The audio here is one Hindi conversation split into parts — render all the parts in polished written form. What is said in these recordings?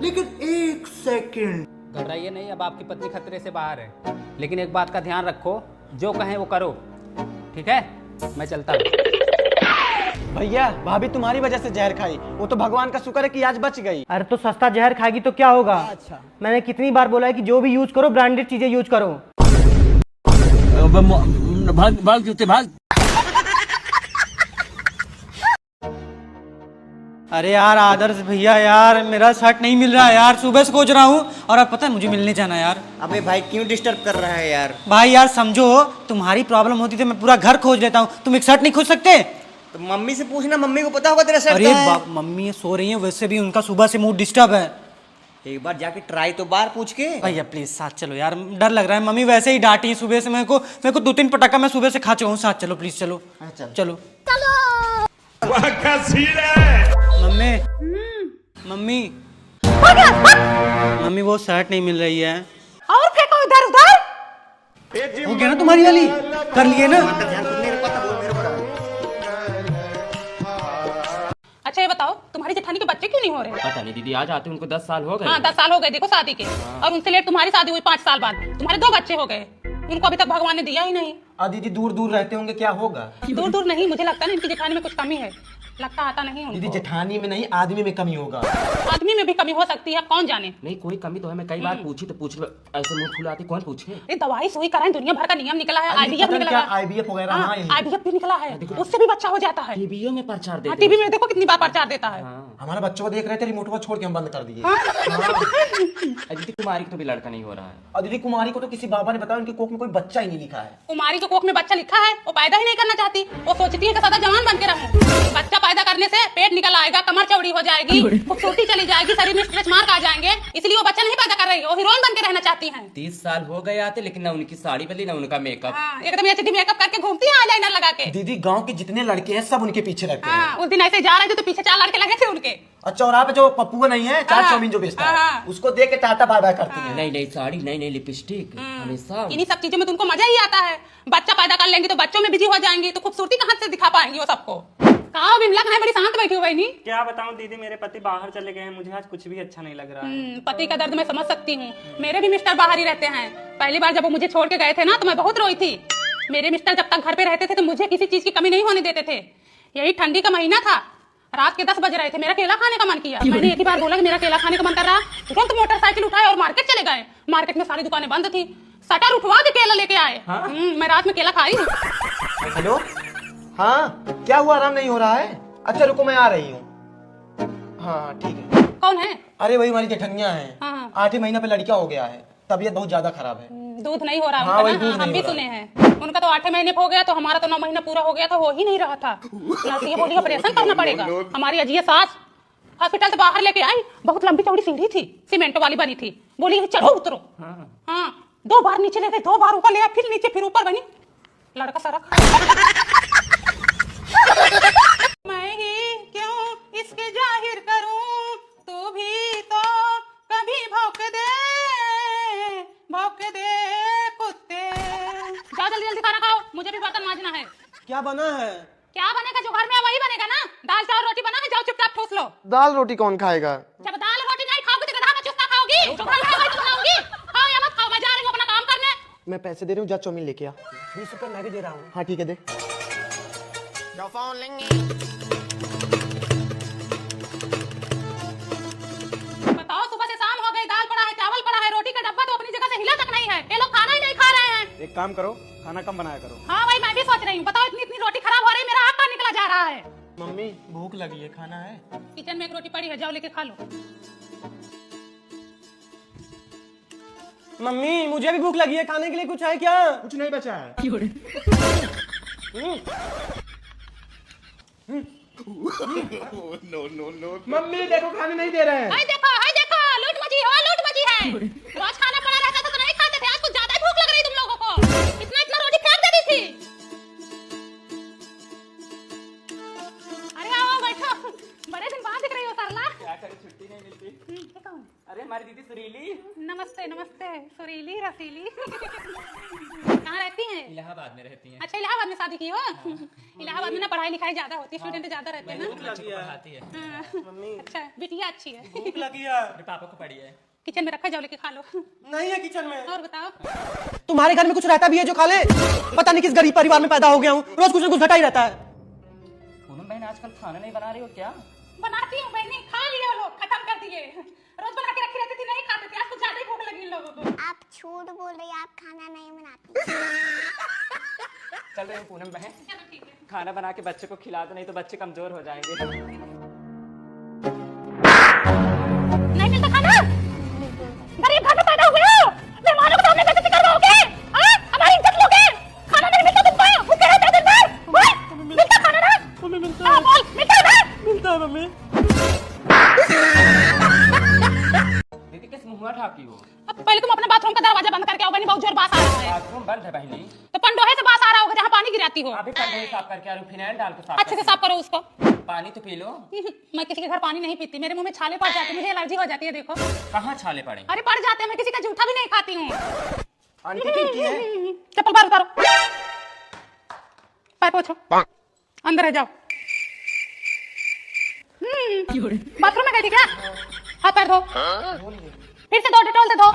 लेकिन एक सेकंड। घबराइए नहीं, अब आपकी पत्नी खतरे से बाहर है, लेकिन एक बात का ध्यान रखो, जो कहें वो करो, ठीक है? मैं चलता हूँ। भैया भाभी तुम्हारी वजह से जहर खाई, वो तो भगवान का शुक्र है कि आज बच गई। अरे तो सस्ता जहर खाएगी तो क्या होगा? अच्छा, मैंने कितनी बार बोला है कि जो भी यूज करो ब्रांडेड चीजें यूज करो। भाग भाग जूते भाग। अरे यार आदर्श भैया यार, मेरा शर्ट नहीं मिल रहा है यार, सुबह से खोज रहा हूँ और अब पता है मुझे मिलने जाना यार। अबे भाई क्यों डिस्टर्ब कर रहा है यार? भाई यार समझो, तुम्हारी प्रॉब्लम होती तो मैं पूरा घर खोज लेता हूँ, तुम एक शर्ट नहीं खोज सकते? तो मम्मी से पूछना, मम्मी को पता होगा तेरा शर्ट अरे कहाँ है? मम्मी सो रही है, वैसे भी उनका सुबह से मूड डिस्टर्ब है। एक बार जाके ट्राई तो बार पूछ के। भैया प्लीज साथ चलो यार, डर लग रहा है, मम्मी वैसे ही डांटी है सुबह से, मेरे को 2-3 पटाखा मैं सुबह से खा चुका हूँ। साथ चलो प्लीज, चलो चलो। मम्मी मम्मी मम्मी वो शर्ट नहीं मिल रही है। और फेंको इधर उधर। हो गया ना तुम्हारी वाली, कर लिए ना? अच्छा ये बताओ, तुम्हारी जेठानी के बच्चे क्यों नहीं हो रहे? पता नहीं दीदी, आज आते उनको 10 साल हो गए। हाँ 10 साल हो गए देखो शादी के, और उनसे लेट तुम्हारी शादी हुई 5 साल बाद। तुम्हारे 2 बच्चे हो गए, इनको अभी तक भगवान ने दिया ही नहीं। दीदी दूर दूर रहते होंगे, क्या होगा? दूर दूर नहीं, मुझे लगता है इनकी जेठानी में कुछ कमी है, लगता आता नहीं दीदी उनको। जेठानी में नहीं, आदमी में कमी होगा। आदमी में भी कमी हो सकती है, कौन जाने। नहीं कोई कमी तो है, मैं कई बार पूछी तो पूछ लो, ऐसे मुंह फुलाती कौन पूछे? ये दवाई सुई कराएं, दुनिया भर का नियम निकला है, आईवीएफ निकला है, आईवीएफ वगैरह। हाँ आईवीएफ भी निकला है, उससे भी बच्चा हो जाता है। टीवीओ में प्रचार देते टीवी में देखो कितनी बार प्रचार देता है। हमारे बच्चों को देख रहे थे, रिमोट को छोड़ के हम बंद कर दिए। दीदी कुमारी को भी लड़का नहीं हो रहा है। और दीदी कुमारी को तो किसी बाबा ने बताया उनकी कोख में कोई बच्चा ही नहीं लिखा है। कुमारी के कोख में बच्चा लिखा है, वो पैदा ही नहीं करना चाहती, वो सोचती है कि सदा जवान बन के रहूं। बच्चा पैदा करने से पेट निकल आएगा, कमर चौड़ी हो जाएगी, खूबसूरती चली जाएगी, शरीर में स्ट्रेच मार्क आ जाएंगे, इसलिए वो बच्चा नहीं पैदा कर रही है, वो हीरोइन बन के रहना चाहती है। 30 साल हो गए आते, लेकिन ना उनकी साड़ी बदली ना उनका मेकअप। एकदम एचडी मेकअप करके घूमती है, आईलाइनर लगा के। दीदी गांव के जितने लड़के हैं सब उनके पीछे रहते हैं। उस दिन ऐसे जा रहे थे तो पीछे 4 लड़के लगे थे उनके। और चौराहे पे जो पप्पू नहीं है, चाट चाउमीन जो बेचता है, उसको देख के टाटा बाय बाय करती है। नई नई साड़ी, नई नई लिपस्टिक, हमेशा इन्हीं सब चीजों में तुमको मजा ही आता है। बच्चा पैदा कर लेंगी तो बच्चों में बिजी हो जाएंगी, तो खूबसूरती कहाँ से दिखा पाएंगी वो सबको? कहा बिमला है, बड़ी शांत बैठी हो बहनी। क्या बताऊं दीदी, मेरे पति बाहर चले गए हैं, मुझे आज कुछ भी अच्छा नहीं लग रहा है। पति का दर्द मैं समझ सकती हूँ, मेरे भी मिस्टर बाहर ही रहते हैं। पहली बार जब वो मुझे छोड़ के गए थे ना, तो मैं बहुत रोई थी। मेरे मिस्टर जब तक घर पे रहते थे तो मुझे किसी चीज की कमी नहीं होने देते थे। यही ठंडी का महीना था, रात के 10 बज रहे थे, मेरा केला खाने का मन किया। मैंने एक ही बार बोला कि मेरा केला खाने का मन कर रहा, तुरंत मोटरसाइकिल उठाए और मार्केट चले गए। मार्केट में सारी दुकानें बंद थी, शटर उठवा के केला लेके आए। मैं रात में केला खाई हूँ। हेलो, हाँ क्या हुआ, आराम नहीं हो रहा है? अच्छा रुको मैं आ रही हूँ। हाँ ठीक है। कौन है? अरे वही हमारी जेठनिया है। हाँ। 8 महीना पे लड़का हो गया है, तबीयत बहुत ज्यादा खराब है। दूध नहीं हो रहा हाँ, उनका वही ना? दूध हम नहीं भी हो रहा सुने हैं। उनका तो 8 महीने हो गया, तो हमारा तो 9 महीना पूरा हो गया था, हो ही नहीं रहा था। नर्स ये बोली ऑपरेशन करना पड़ेगा। हमारी अजिया सास हॉस्पिटल से बाहर लेके आई, बहुत लंबी चौड़ी सीढ़ी थी, सीमेंट वाली बनी थी, बोली चलो उतरो। हाँ 2 बार नीचे ले गए, 2 बार ऊपर ले आए, फिर नीचे फिर ऊपर बनी, लड़का सरक। मैं ही क्यों इसके जाहिर करूं, तू भी तो कभी भौंक दे कुत्ते। जाओ जल्दी जल्दी खाना खाओ, मुझे भी बर्तन मांजना है। क्या बना है? क्या बनेगा, जो घर में है वही बनेगा ना। दाल चावल रोटी बना है, जाओ चुपचाप ठूस लो। दाल रोटी कौन खाएगा? जब दाल रोटी नहीं खाओगी तो गधा में चुस्ता खाओगी, जो घर में है वही तो बनाऊंगी। खाओ या मत खाओ, मैं जा रही हूँ अपना काम करने। मैं पैसे दे रही हूँ, जा चाउमीन लेके आ। 20 रुपए मैं भी दे रहा हूँ। हाँ ठीक है दे। बताओ, सुबह से शाम हो गई, दाल पड़ा है, चावल पड़ा है, रोटी का डब्बा तो अपनी जगह से हिला तक नहीं है। ये लोग खाना ही नहीं खा रहे हैं। एक काम करो, खाना कम बनाया करो। हाँ भाई मैं भी सोच रही हूँ। बताओ, इतनी इतनी रोटी खराब हो रही है, मेरा आग का निकला जा रहा है। मम्मी भूख लगी है, खाना है? किचन में एक रोटी पड़ी है, जाओ लेके खा लो। मम्मी मुझे भी भूख लगी है, खाने के लिए कुछ है क्या? कुछ नहीं बचा है। मम्मी देखो खाने नहीं दे रहे हैं। हाय देखो लूट मची है। रोज खाना पड़ा रहता था तो नहीं खाते थे, आज कुछ ज्यादा ही भूख लग रही तुम लोगों को। इतना इतना रोटी फेंक देती थी। अरे आओ बैठो, बड़े दिन बाद दिख रही हो सरला। क्या करें, छुट्टी नहीं मिलती। अरे हमारी दीदी सुरीली नमस्ते नमस्ते, सुरीली रसीली। कहाँ रहती हैं? इलाहाबाद में रहती हैं। अच्छा, इलाहाबाद में शादी की हो? इलाहाबाद में ना पढ़ाई लिखाई ज्यादा होती है, स्टूडेंट ज्यादा रहते हैं ना। पढ़ाती है। हाँ। अच्छा, बिटिया अच्छी है। भूख लगी है। मेरे पापा को पड़ी है। किचन में रखा, जाओ लेके खा लो। नहीं है किचन में। और बताओ। तुम्हारे घर में कुछ रहता भी है जो खा ले? पता नहीं किस गरीब परिवार में पैदा हो गया हूँ, रोज कुछ न कुछ घटा ही रहता है। पूनम बहन आजकल खाना नहीं बना रही हो क्या? बनाती हूँ बहनी, खा लिया लोग, खत्म कर दिए। रोज बना के रखी रहती थी, नहीं खाते थे, आज कुछ ज्यादा ही भूख लगी इन लोगों को। आप झूठ बोल रही हैं, आप खाना नहीं बनाती। चल रहे हो पूनम बहन, चलो ठीक है। खाना बना के बच्चे को खिला दो, नहीं तो बच्चे कमजोर हो जाएंगे। नहीं मिलता खाना? गरीब घर में पैदा हुए हो, मेहमानों को सामने बेइज्जती करवाओगे? हाँ? हमारी इज्जत लोगे? खाना नहीं मिलता तुमको? भूखे रहते हो दिन भर? हाँ? मिलता खाना ना? हाँ, बोल, मिलता है ना? मिलता है मम्मी। दीदी किस मुँह ठाकी हो? अब पहले तुम अपने बाथरूम का दरवाजा बंद करके आओ बहनी, बहुत जोर बास आ रहा है। बाथरूम बंद है बहनी। तो पंडोहे से बास आ रहा होगा जहाँ पानी गिराती हो। अभी पंडे साफ करके आ रही हूँ, फिनाइल डाल के साफ अच्छे से साफ करो उसको। पानी तो पी लो। मैं किसी के घर पानी नहीं पीती, मेरे मुंह में छाले पड़ जाते हैं, मुझे एलर्जी हो जाती है। देखो, कहाँ छाले पड़े? अरे पड़ जाते हैं, मैं किसी का जूठा भी नहीं खाती हूँ। आंटी ठीक है। चप्पल बाहर उतारो, पैर पोछो, अंदर आ जाओ। बाथरूम में गई थी क्या? हाथ पैर धो, फिर से धो, डेटॉल से धो।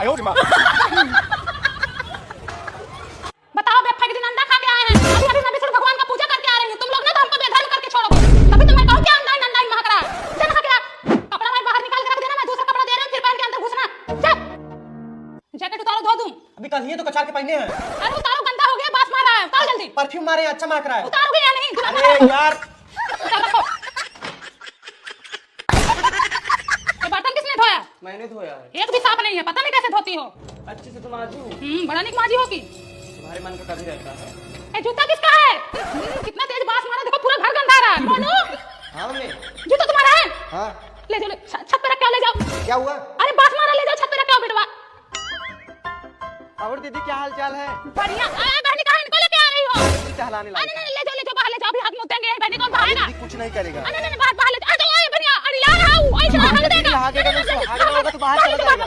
बताओ, बेफा के दिन अंडा खा के आए हैं, अभी अभी मैं विष्णु भगवान का पूजा करके आ रही हूँ। तुम लोग ना तो हमको बेधर्म करके छोड़ोगे, तभी तो मैं कहूँ कि अंडा अंडा महक रहा है। चल खा के आ, कपड़ा मैं बाहर निकाल के रख देना, मैं दूसरा कपड़ा दे रही हूँ, फिर पहन के अंदर घुसना। चल, जैकेट उतारो, धो दूं। अभी कल ही तो कचार के पहने हैं। अरे उतारो, गंदा हो गया, बास मार रहा है, उतारो जल्दी। परफ्यूम मारे अच्छा महक रहा है। उतारोगे या नहीं? अरे यार, उतार रखो। ये बर्तन किसने धोया? मैंने धोया है। एक भी साफ नहीं है, पता नहीं कैसे धोती हो। अच्छे से तुम आजू बड़ा निक माजी होगी। तुम्हारे मन का कभी रहता है। ए, जूता किसका है? कितना तेज बास मारा, देखो पूरा घर गंदा रहा है। मोनू, हाँ मम्मी। जूता तुम्हारा है? हाँ ले जाओ, छत पे रख के आओ, ले जाओ। क्या हुआ? अरे बास मारा, ले जाओ, छत पे रख के आओ बेटवा। और दीदी क्या हाल चाल है? बढ़िया। बहनी कहाँ इनको लेके आ रही हो? टहलाने अरे नहीं, ले जाओ, बाहर ले जाओ, अभी हाथ मुँह देंगे, बहनी कौन भागेगा? कुछ नहीं करेगा। नहीं नहीं, बाहर ले जाओ, आ जाओ, आए बढ़िया। अरे यार, आओ, ऐसे भाग देगा। तो बाहर चला जाएगा।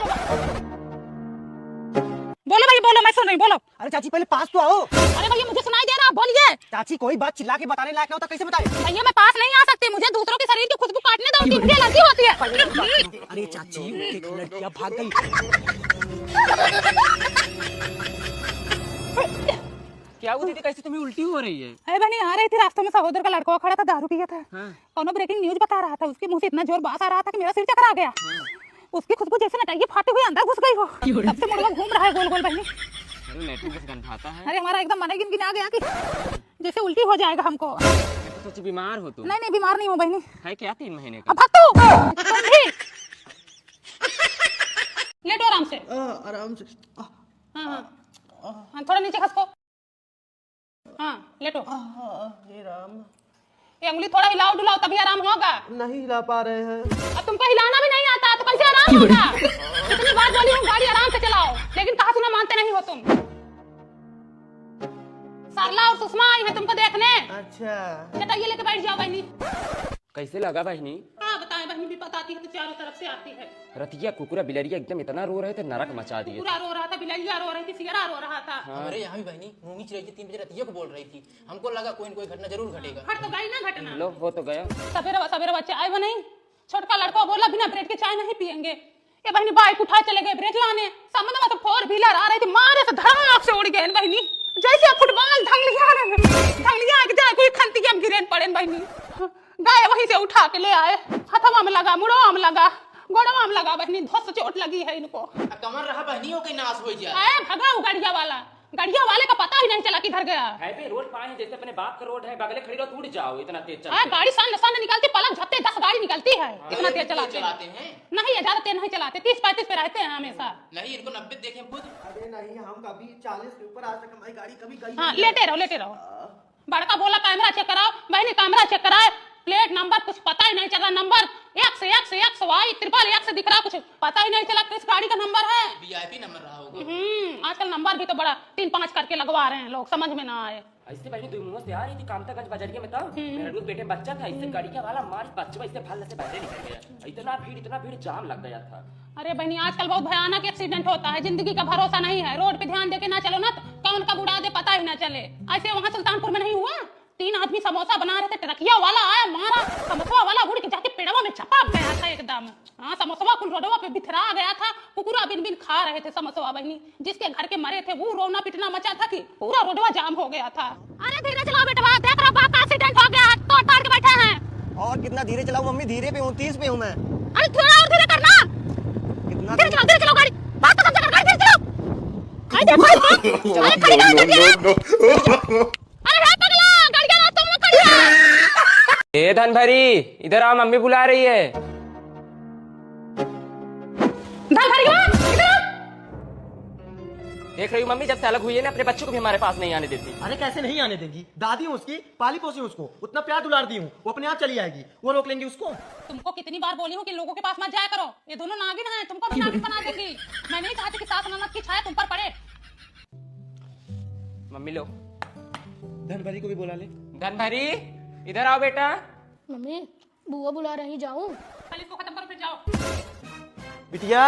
बोलो भाई, बोलो, मैं सुन रही हूँ, बोलो। अरे चाची पहले पास तो आओ। अरे भैया, मुझे सुनाई दे रहा, बोलिए। चाची कोई बात चिल्ला के बताने लायक ना होता कैसे बताए? भैया मैं पास नहीं आ सकती, मुझे दूसरों के शरीर की खुशबू काटने दो, मुझे एलर्जी होती है। अरे चाची, एक लड़कियां भाग गई। क्या हुआ दीदी, कैसे तुम्हें उल्टी हो रही है? अरे बहनी, आ रही थी रास्ते में, सहोदर का लड़का खड़ा था, दारू पिया था। कौनो ब्रेकिंग न्यूज बता रहा था, उसके मुंह से इतना जोर बास आ रहा था कि मेरा सिर चकरा गया। उसकी खुशबू जैसे नटाइए फाटे हुए अंदर घुस गई हो, तब से मुड़वा घूम रहा है गोल गोल। बहनी, अरे नेटू कैसे गंध आता है? अरे हमारा एकदम मन ही गिन आ गया कि जैसे उल्टी हो जाएगा हमको। मैं तो सोची बीमार हो तुम। नहीं नहीं, बीमार नहीं हो बहनी। है क्या 3 महीने का? अब भाग तू, तुम भी लेटो आराम से। आराम से। हाँ हाँ, थोड़ा नीचे खसको। हाँ, लेटो। हे राम, ये उंगली थोड़ा हिलाओ डुलाओ, तभी आराम होगा। नहीं हिला पा रहे हैं। अब तुमको हिलाना भी नहीं आता तो कैसे आराम होगा? कितनी बार बोली हूँ गाड़ी आराम से चलाओ, लेकिन कहा सुना मानते नहीं हो तुम। सरला और सुषमा आई है तुमको देखने। अच्छा, चटाइए लेके बैठ जाओ बहनी। कैसे लगा बहनी? हाँ बताएं, बहनी भी बताती है तो चारों तरफ से आती है। रतिया कुकुरा बिलरिया एकदम इतना रो रहे थे, नरक मचा दिए। पूरा रो रहा था, बिलैया रो रही थी, सियरा रो रहा था। हमारे यहाँ भी बहनी मूंगी चिराई थी, 3 बजे रतिया को बोल रही थी। हमको लगा कोई न कोई घटना जरूर घटेगा। घट तो गई ना घटना। लो हो तो गया। सवेरे सवेरे चाय बनाई, छोटका लड़का बोला बिना ब्रेड के चाय नहीं पियेंगे। ये बहनी बाइक उठा चले गए ब्रेड लाने, सामने में तो 4 व्हीलर आ रही थी, मारे से धड़ाक से उड़ गए बहनी, जैसे फुटबॉल ढंगलिया के जाए कोई खंती के हम गिरेन पड़े बहनी। गए वहीं से उठा के ले आए, हथवा में लगा, मुड़वा में लगा, गोड़वा में लगा बहनी, धस चोट लगी है इनको। कमर रहा बहनी हो के नाश हो जाए। भगा गाड़िया वाला, गाड़िया वाले का पता ही नहीं चला किधर गया। है पे रोड पाए हैं, जैसे अपने बाप का रोड है, बगले खड़ी रहो टूट जाओ, इतना तेज चलते। गाड़ी सान निकलती, पलक झपते 10 गाड़ी निकलती है, इतना तेज चलाते हैं। नहीं, ज्यादा तेज नहीं चलाते, 30-35 पे रहते हैं हमेशा। नहीं, इनको 90 देखे खुद। अरे नहीं, हम कभी 40 के ऊपर आज तक हमारी गाड़ी कभी गई। हाँ, लेटे रहो। बड़का बोला कैमरा चेक कराओ, बहनी कैमरा चेक कराए, प्लेट नंबर कुछ पता ही नहीं चला, नंबर X Y XXX दिख रहा, कुछ पता ही नहीं चला किस गाड़ी का नंबर है। VIP नंबर रहा होगा। आजकल नंबर भी तो बड़ा 3-5 करके लगवा रहे हैं लोग, समझ में ना आए। ऐसे बहनी दो मुंह से आ रही थी कामतागंज बाजारिया में तब मेरा दूध पेटे में बच्चा था, इससे गड़िया वाला मार बच्चा इससे फल से बाहर निकल गया। इतना भीड़ जाम लग गया था। अरे बहनी आजकल बहुत भयानक एक्सीडेंट होता है, जिंदगी का भरोसा नहीं है। रोड पे ध्यान देके ना चलो ना तो कौन कब उड़ा दे पता ही ना चले। ऐसे वहाँ सुल्तानपुर में नहीं हुआ, 3 आदमी समोसा बना रहे थे, ट्रकिया वाला आया मारा, समोसा वाला उड़ के जाके पेड़वा में चपा गया था एकदम। हाँ समोसा कुल रोडवा पे बिखरा गया था, कुकुरा बिन बिन खा रहे थे समोसा बहनी। जिसके घर के मरे थे वो रोना पिटना मचा था कि पूरा रोडवा जाम हो गया था। अरे धीरे चलाओ बेटवा, देख रहा बाप का एक्सीडेंट हो गया, तोड़ ताड़ के बैठे हैं। और कितना धीरे चलाऊं मम्मी? धीरे पे हूँ, 30 पे हूँ मैं। अरे थोड़ा और धीरे करना, कितना धीरे चलाओ गाड़ी, बात तो समझ कर गाड़ी धीरे चलाओ। अरे देखो अरे खड़ी कर, अरे पगला गाड़ी का तुम मत खड़ी। ए धनभरी इधर आ, मम्मी बुला रही है। धनभरी इधर आ। देख रही हूँ मम्मी, जब से अलग हुई है ना अपने बच्चों को भी हमारे पास नहीं आने देती। अरे कैसे नहीं आने देंगी? दादी हूँ उसकी, पाली पोसी उसको, उतना प्यार दुलार दी हूँ, वो अपने आप चली आएगी। वो रोक लेंगी उसको? तुमको कितनी बार बोली हूँ कि लोगों के पास मत जाया करो, ये दोनों नागिन हैं, तुमको भी नागिन बना देंगी। मैं नहीं चाहती कि सास ननद की छाया तुम पर पड़े। मम्मी लो, धनभरी को भी बुला ले। धनभरी इधर आओ बेटा। मम्मी बुआ बुला रही, जाऊं? पहले इसको खत्म करो फिर जाओ। बिटिया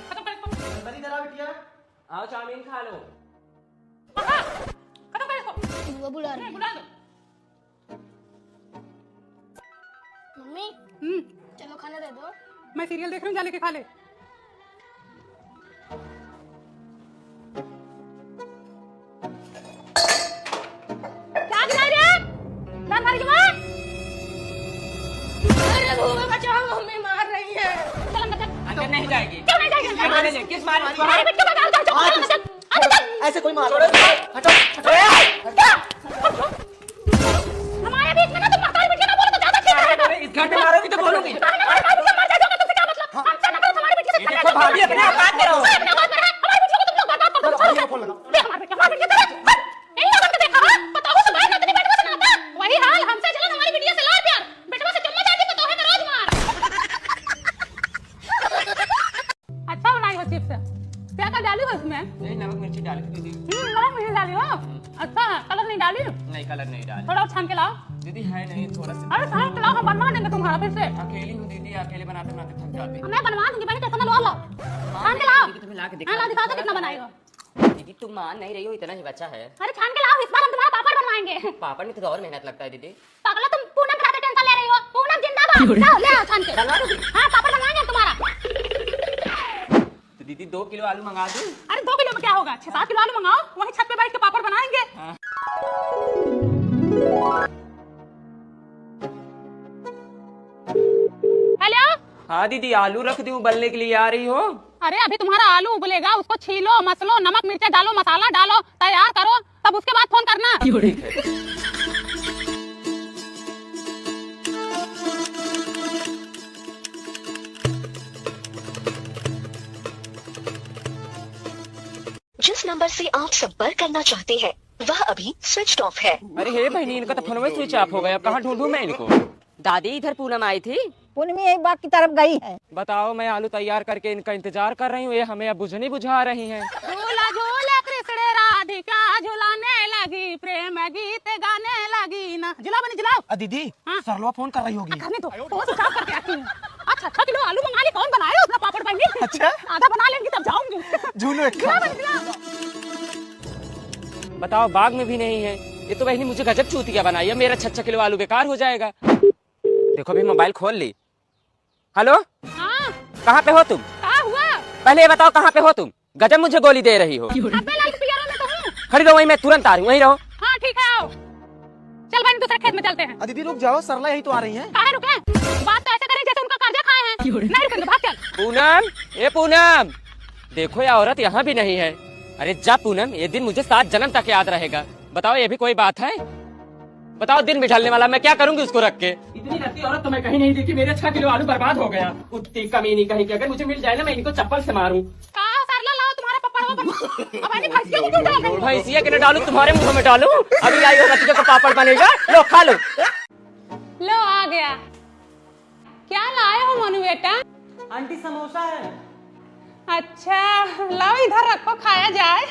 खत्म कर इसको, धनभरी इधर आ बिटिया। आओ चाउमीन खा लो। खत्म कर इसको, बुआ बुला रही। बुला दो। मम्मी चलो खाना दे दो। मैं सीरियल देख रही हूँ, जा लेके खा ले। क्या गिरा रे? धनभरी की माँ? अरे बुआ बचाओ, मम्मी मार रही है। चल अंदर चल। अंदर नहीं जाएगी। क्यों नहीं जाएगी? अंदर नहीं, किस मार रही अरे बेटा बता, चल चल चल अंदर चल। ऐसे कोई मार हमारे बीच में ना तुम महतारी बिटिया ना बोलो तो ज्यादा ठीक रहेगा। इस घर में मारोगी तो बोलूंगी। हमारे भाई से मर जाओगे तुमसे क्या मतलब? हमसे नफरत हमारी बिटिया से ये देखो भाभी अपने औकात में रहो। अपने औकात में रहे, हमारी बिटिया को तुम लोग बर्बाद कर दो। देख हमारी बिटिया तेरे यही लगन के देखा हां, बताओ तो भाई कितनी बेटवा से नाता। वही हाल हमसे चलन हमारी बिटिया से लाड़ प्यार, बेटवा से चम्मच आती बताओ है रोज मार। अच्छा बनाई हो चिप्स, क्या क्या डाली हो इसमें? नहीं, नमक मिर्ची डाली थी दीदी। नमक नहीं डाली हो? अच्छा कलर नहीं डाली? नहीं, कलर नहीं डाली थोड़ा और छान के लाओ। दीदी। है नहीं, थोड़ा सा। अरे छान के लाओ, हम बनवा देंगे तुम्हारा फिर से। अकेली हूँ दीदी, अकेले बनाते बनाते थक जाती। मैं बनवा दूंगी, बहनी टेंशन लो। छान के लाओ। दीदी तुम्हें ला के हाँ ला दिखाओ तो कितना बनाई हो। दीदी तुम मान नहीं रही हो, इतना ही बचा है। अरे छान के लाओ, इस बार हम तुम्हारा पापड़ बनवाएंगे। पापड़ में तो और मेहनत लगता है दीदी। पागला तुम पूनम खाते टेंशन ले रही हो? पूनम जिंदाबाद। लाओ ले आओ छान के। हाँ पापड़ बनवाएंगे तुम्हारा। तो दीदी 2 किलो आलू मंगा दूं? अरे 2 किलो में क्या होगा, 6-7 किलो आलू मंगाओ, वहीं छत पे बैठ के पापड़ बनाएंगे। हेलो। हाँ दीदी, आलू रख दूं उबलने के लिए, आ रही हो? अरे अभी तुम्हारा आलू उबलेगा, उसको छीलो, मसलो, नमक मिर्चा डालो, मसाला डालो, तैयार करो, तब उसके बाद फोन करना। ठीक है। जिस नंबर से आप संपर्क करना चाहते हैं वह अभी स्विच ऑफ है। अरे हे बहनी, इनका तो फोन में स्विच ऑफ हो गया, कहाँ ढूंढूं मैं इनको? दादी इधर पूनम आई थी। पूनम एक बात की तरफ गई है। बताओ, मैं आलू तैयार करके इनका इंतजार कर रही हूँ, ये हमें अब बुझनी बुझा रही हैं। झूला झूला कृष्ण राधिका झुलाने लगी, प्रेम गीत गाने लगी ना। झुलाओ बनी झुलाओ। दीदी सरलवा फोन कर रही होगी। करने दो, फोन स्विच ऑफ करके आती हूँ। अच्छा 6 किलो आलू मंगा ली, कौन बनाया उसने पापड़ बनी? अच्छा आधा बना लेंगी तब जाऊंगी। झूलो एक बताओ, बाग में भी नहीं है। ये तो बहनी मुझे गजब चूतिया बनाई है, मेरा 6 किलो आलू बेकार हो जाएगा। देखो भी मोबाइल खोल ली। हेलो हाँ कहाँ पे हो तुम? क्या हुआ? पहले ये बताओ कहाँ पे हो तुम? गजब मुझे गोली दे रही हो। अबे लाल पियरों में तो हूँ। खड़ी रहो, वहीं मैं तुरंत आ रही हूँ, वहीं रहो। हाँ ठीक है आओ। चल बहनी दूसरे खेत में चलते हैं। दीदी रुक जाओ, सरला यही तो आ रही हैं। काहे रुके? बात तो ऐसे करें जैसे उनका कर्जा खाए हैं। नहीं रुकेंगे, भाग चल। पूनम, ये पूनम, देखो ये औरत यहाँ भी नहीं है। अरे जा पूनम, ये दिन मुझे 7 जन्म तक याद रहेगा। बताओ ये भी कोई बात है? बताओ, दिन भी ढलने वाला, मैं क्या करूंगी उसको रख के? इतनी लड़की औरत तो मैं कहीं नहीं देखी, मेरे 6 किलो आलू बर्बाद हो गया। उतनी कमी नहीं कहीं की, अगर मुझे मिल जाए ना मैं इनको चप्पल से मारूं। कहा सरला लाओ तुम्हारा पपड़वा बन। अब मैंने भैंसिया को क्यों डाल रही हो? भैंसिया के न डालू, तुम्हारे मुंह में डालू? अभी आई हो बच्चे का पापड़ बनेगा, लो खा लो। लो आ गया। क्या लाए हो मनु बेटा? आंटी समोसा है। अच्छा लाओ इधर रखो, खाया जाए।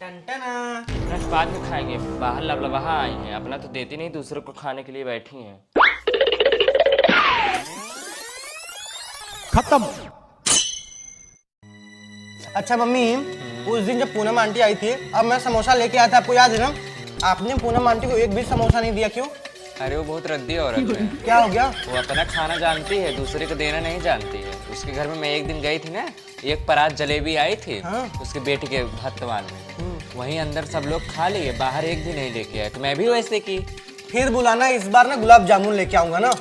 ब्रश बाद में खाएंगे, बाहर लबलबाहा आई हैं, अपना तो देती नहीं, दूसरों को खाने के लिए बैठी हैं। खत्म। अच्छा मम्मी, उस दिन जब पूनम आंटी आई थी, अब मैं समोसा लेके आया था, आपको याद है ना? आपने पूनम आंटी को एक भी समोसा नहीं दिया, क्यों? अरे वो बहुत रद्दी औरत है। क्या हो गया? वो अपना खाना जानती है, दूसरे को देना नहीं जानती है। उसके घर में मैं एक दिन गई थी ना, एक परात जलेबी आई थी। हाँ। उसके बेटे के भत्तवान में, वहीं अंदर सब लोग खा लिए, बाहर एक भी नहीं लेके आए, तो मैं भी वैसे की। फिर बुलाना, इस बार ना गुलाब जामुन लेके आऊंगा ना।